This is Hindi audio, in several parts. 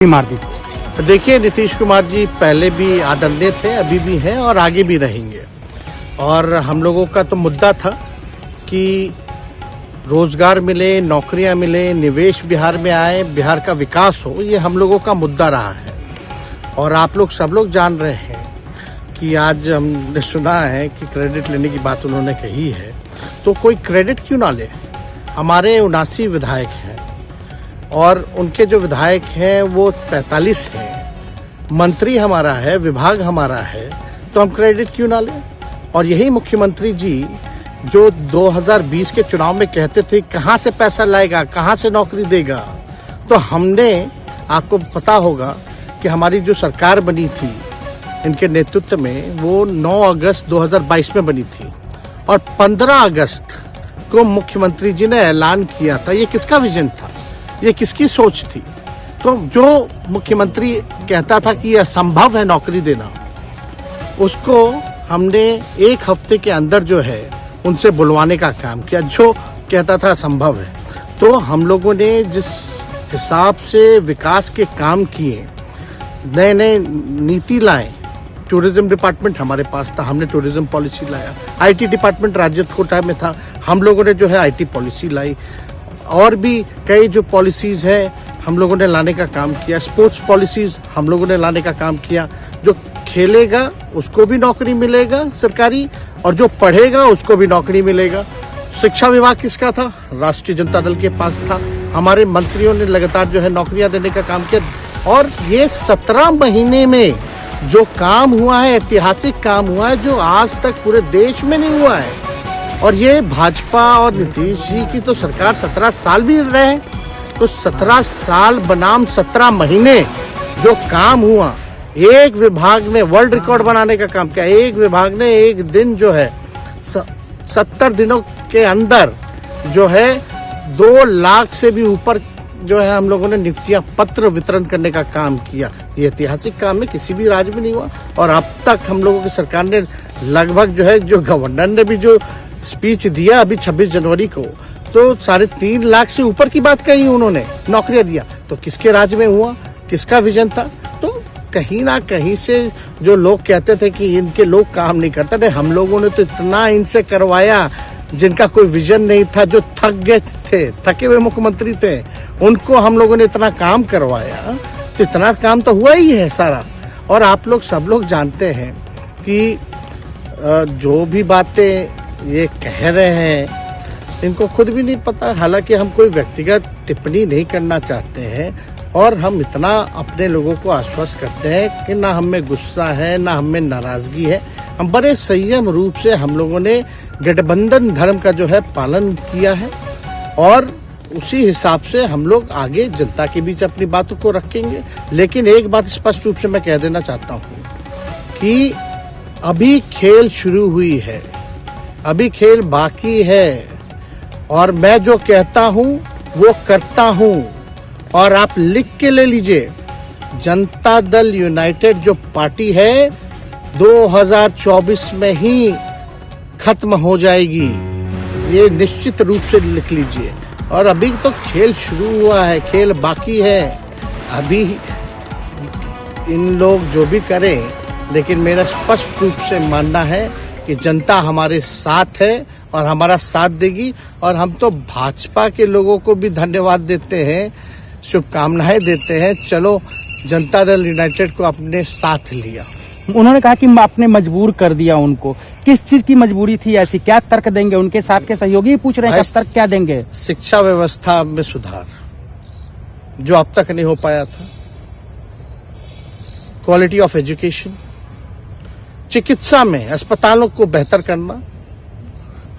मार दी। देखिए, नीतीश कुमार जी पहले भी आदरणीय थे, अभी भी हैं और आगे भी रहेंगे। और हम लोगों का तो मुद्दा था कि रोजगार मिले, नौकरियां मिले, निवेश बिहार में आए, बिहार का विकास हो, ये हम लोगों का मुद्दा रहा है। और आप लोग सब लोग जान रहे हैं कि आज हमने सुना है कि क्रेडिट लेने की बात उन्होंने कही है, तो कोई क्रेडिट क्यों ना ले। हमारे 79 विधायक हैं और उनके जो विधायक हैं वो 45 हैं, मंत्री हमारा है, विभाग हमारा है, तो हम क्रेडिट क्यों ना लें। और यही मुख्यमंत्री जी जो 2020 के चुनाव में कहते थे कहां से पैसा लाएगा, कहां से नौकरी देगा, तो हमने, आपको पता होगा कि हमारी जो सरकार बनी थी इनके नेतृत्व में, वो 9 अगस्त 2022 में बनी थी और 15 अगस्त को मुख्यमंत्री जी ने ऐलान किया था। ये किसका विजन था, ये किसकी सोच थी। तो जो मुख्यमंत्री कहता था कि यह असंभव है नौकरी देना, उसको हमने एक हफ्ते के अंदर जो है उनसे बुलवाने का काम किया। जो कहता था असंभव है, तो हम लोगों ने जिस हिसाब से विकास के काम किए, नए नए नीति लाए, टूरिज्म डिपार्टमेंट हमारे पास था, हमने टूरिज्म पॉलिसी लाया। आईटी डिपार्टमेंट राज्य कोटा में था, हम लोगों ने जो है आईटी पॉलिसी लाई। और भी कई जो पॉलिसीज हैं हम लोगों ने लाने का काम किया। स्पोर्ट्स पॉलिसीज हम लोगों ने लाने का काम किया। जो खेलेगा उसको भी नौकरी मिलेगा सरकारी, और जो पढ़ेगा उसको भी नौकरी मिलेगा। शिक्षा विभाग किसका था, राष्ट्रीय जनता दल के पास था। हमारे मंत्रियों ने लगातार जो है नौकरियां देने का काम किया। और ये 17 महीने में जो काम हुआ है, ऐतिहासिक काम हुआ है, जो आज तक पूरे देश में नहीं हुआ है। और ये भाजपा और नीतीश जी की तो सरकार 17 साल भी रहे, तो 17 साल बनाम 17 महीने जो काम हुआ, एक विभाग ने वर्ल्ड रिकॉर्ड बनाने का काम किया। एक विभाग ने एक दिन जो है 70 दिनों के अंदर जो है 2 लाख से भी ऊपर जो है हम लोगों ने नियुक्तियां पत्र वितरण करने का काम किया। ये ऐतिहासिक काम है, किसी भी राज्य में नहीं हुआ। और अब तक हम लोगों की सरकार ने लगभग जो है, जो गवर्नर ने भी जो स्पीच दिया अभी 26 जनवरी को, तो 3.5 लाख से ऊपर की बात कही उन्होंने, नौकरियां दिया। तो किसके राज्य में हुआ, किसका विजन था। तो कहीं ना कहीं से जो लोग कहते थे कि इनके लोग काम नहीं करते थे, हम लोगों ने तो इतना इनसे करवाया जिनका कोई विजन नहीं था, जो थक गए थे, थके हुए मुख्यमंत्री थे, उनको हम लोगों ने इतना काम करवाया। तो इतना काम तो हुआ ही है सारा। और आप लोग सब लोग जानते हैं कि जो भी बातें ये कह रहे हैं इनको खुद भी नहीं पता। हालांकि हम कोई व्यक्तिगत टिप्पणी नहीं करना चाहते हैं और हम इतना अपने लोगों को आश्वस्त करते हैं कि ना हमें गुस्सा है, ना हमें नाराजगी है। हम बड़े संयम रूप से हम लोगों ने गठबंधन धर्म का जो है पालन किया है और उसी हिसाब से हम लोग आगे जनता के बीच अपनी बातों को रखेंगे। लेकिन एक बात स्पष्ट रूप से मैं कह देना चाहता हूँ कि अभी खेल शुरू हुई है, अभी खेल बाकी है। और मैं जो कहता हूं वो करता हूं। और आप लिख के ले लीजिए, जनता दल यूनाइटेड जो पार्टी है 2024 में ही खत्म हो जाएगी, ये निश्चित रूप से लिख लीजिए। और अभी तो खेल शुरू हुआ है, खेल बाकी है। अभी इन लोग जो भी करें, लेकिन मेरा स्पष्ट रूप से मानना है कि जनता हमारे साथ है और हमारा साथ देगी। और हम तो भाजपा के लोगों को भी धन्यवाद देते हैं, शुभकामनाएं देते हैं। चलो, जनता दल यूनाइटेड को अपने साथ लिया। उन्होंने कहा कि आपने मजबूर कर दिया उनको। किस चीज की मजबूरी थी ऐसी, क्या तर्क देंगे? उनके साथ के सहयोगी पूछ रहे हैं, तर्क क्या देंगे? शिक्षा व्यवस्था में सुधार जो अब तक नहीं हो पाया था, क्वालिटी ऑफ एजुकेशन, चिकित्सा में अस्पतालों को बेहतर करना,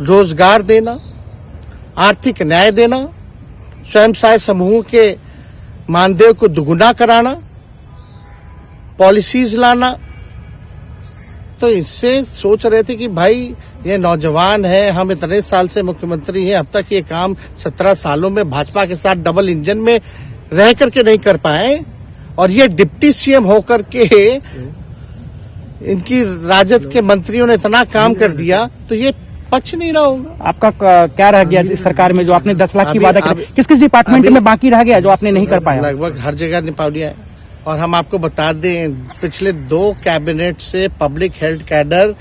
रोजगार देना, आर्थिक न्याय देना, स्वयं सहायता समूह के मानदेय को दुगुना कराना, पॉलिसीज लाना। तो इससे सोच रहे थे कि भाई ये नौजवान है, हम इतने साल से मुख्यमंत्री हैं, अब तक ये काम 17 सालों में भाजपा के साथ डबल इंजन में रह करके नहीं कर पाए, और ये डिप्टी सीएम होकर के इनकी राजद के मंत्रियों ने इतना काम कर दिया, तो ये पच नहीं रहा होगा। आपका क्या रह गया इस सरकार में जो आपने 10 लाख की वादा किया? किस किस डिपार्टमेंट में बाकी रह गया जो आपने नहीं कर पाया? लगभग हर जगह निपा दिया है। और हम आपको बता दें, पिछले 2 कैबिनेट से पब्लिक हेल्थ कैडर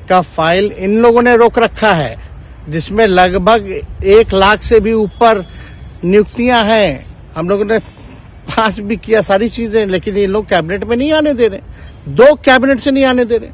का फाइल इन लोगों ने रोक रखा है, जिसमें लगभग 1 लाख से भी ऊपर नियुक्तियां हैं। हम लोगों ने पास भी किया सारी चीजें, लेकिन ये लोग कैबिनेट में नहीं आने दे रहे। 2 कैबिनेट से नहीं आने दे रहे।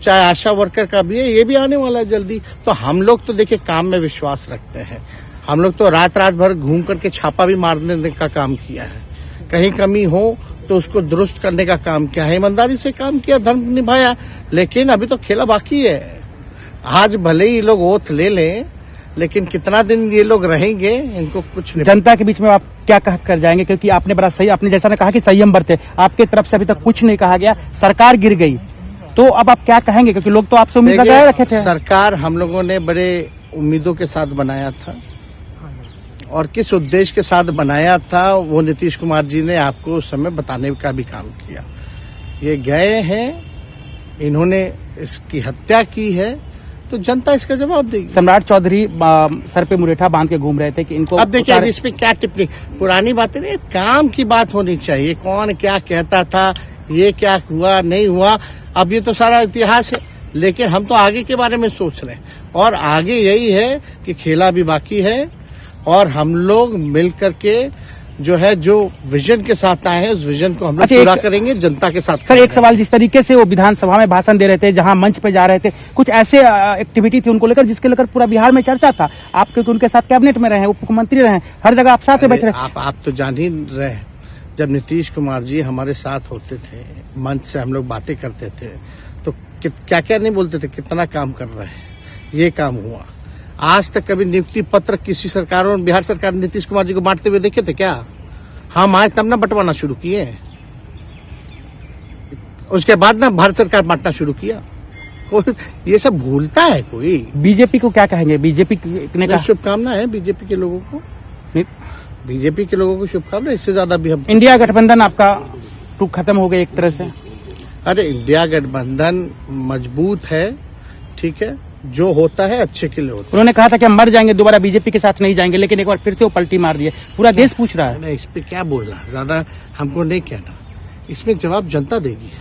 चाहे आशा वर्कर का भी है, ये भी आने वाला है जल्दी। तो हम लोग तो देखिए काम में विश्वास रखते हैं। हम लोग तो रात भर घूम करके छापा भी मारने का काम किया है। कहीं कमी हो तो उसको दुरुस्त करने का काम किया है, ईमानदारी से काम किया, धर्म निभाया। लेकिन अभी तो खेला बाकी है। आज भले ही लोग ओथ ले लें, लेकिन कितना दिन ये लोग रहेंगे, इनको कुछ नहीं। जनता के बीच में आप क्या कह कर जाएंगे, क्योंकि आपने बड़ा सही, आपने जैसा ने कहा कि संयम बरते, आपके तरफ से अभी तक कुछ नहीं कहा गया, सरकार गिर गई, तो अब आप क्या कहेंगे, क्योंकि लोग तो आपसे उम्मीद लगाए रखे थे। सरकार हम लोगों ने बड़े उम्मीदों के साथ बनाया था, और किस उद्देश्य के साथ बनाया था वो नीतीश कुमार जी ने आपको उस समय बताने का भी काम किया। ये गए हैं, इन्होंने इसकी हत्या की है, तो जनता इसका जवाब देगी। सम्राट चौधरी सर पे मुरेठा बांध के घूम रहे थे कि इनको अब देखिए, इस पे क्या टिप्पणी, पुरानी बातें नहीं, काम की बात होनी चाहिए। कौन क्या कहता था, ये क्या हुआ नहीं हुआ, अब ये तो सारा इतिहास है। लेकिन हम तो आगे के बारे में सोच रहे हैं, और आगे यही है कि खेला भी बाकी है, और हम लोग मिल करके जो है, जो विजन के साथ आए हैं, उस विजन को हम लोग पूरा करेंगे जनता के साथ। सर, एक सवाल, जिस तरीके से वो विधानसभा में भाषण दे रहे थे, जहां मंच पे जा रहे थे, कुछ ऐसे एक्टिविटी थी उनको लेकर जिसके लेकर पूरा बिहार में चर्चा था। आप क्योंकि उनके साथ कैबिनेट में रहे, उप मुख्यमंत्री रहे, हर जगह आप साथ में बैठ रहे। आप तो जान ही रहे हैं, जब नीतीश कुमार जी हमारे साथ होते थे, मंच से हम लोग बातें करते थे, तो क्या क्या नहीं बोलते थे, कितना काम कर रहे हैं, ये काम हुआ। आज तक कभी नियुक्ति पत्र किसी सरकारों, बिहार सरकार ने नीतीश कुमार जी को बांटते हुए देखे थे क्या? हम आए तब ना बंटवाना शुरू किए, उसके बाद ना भारत सरकार बांटना शुरू किया। कोई ये सब भूलता है कोई? बीजेपी को क्या कहेंगे? बीजेपी ने कहा शुभकामनाएं है बीजेपी के लोगों को, बीजेपी के लोगों को शुभकामनाएं। इससे ज्यादा भी हम, इंडिया गठबंधन आपका टूक खत्म हो गया एक तरह से। अरे इंडिया गठबंधन मजबूत है, ठीक है, जो होता है अच्छे के लिए होता है। उन्होंने कहा था कि हम मर जाएंगे, दोबारा बीजेपी के साथ नहीं जाएंगे, लेकिन एक बार फिर से वो पलटी मार दिए। पूरा देश पूछ रहा है। इस पे क्या बोलना, ज्यादा हमको नहीं कहना, इसमें जवाब जनता देगी।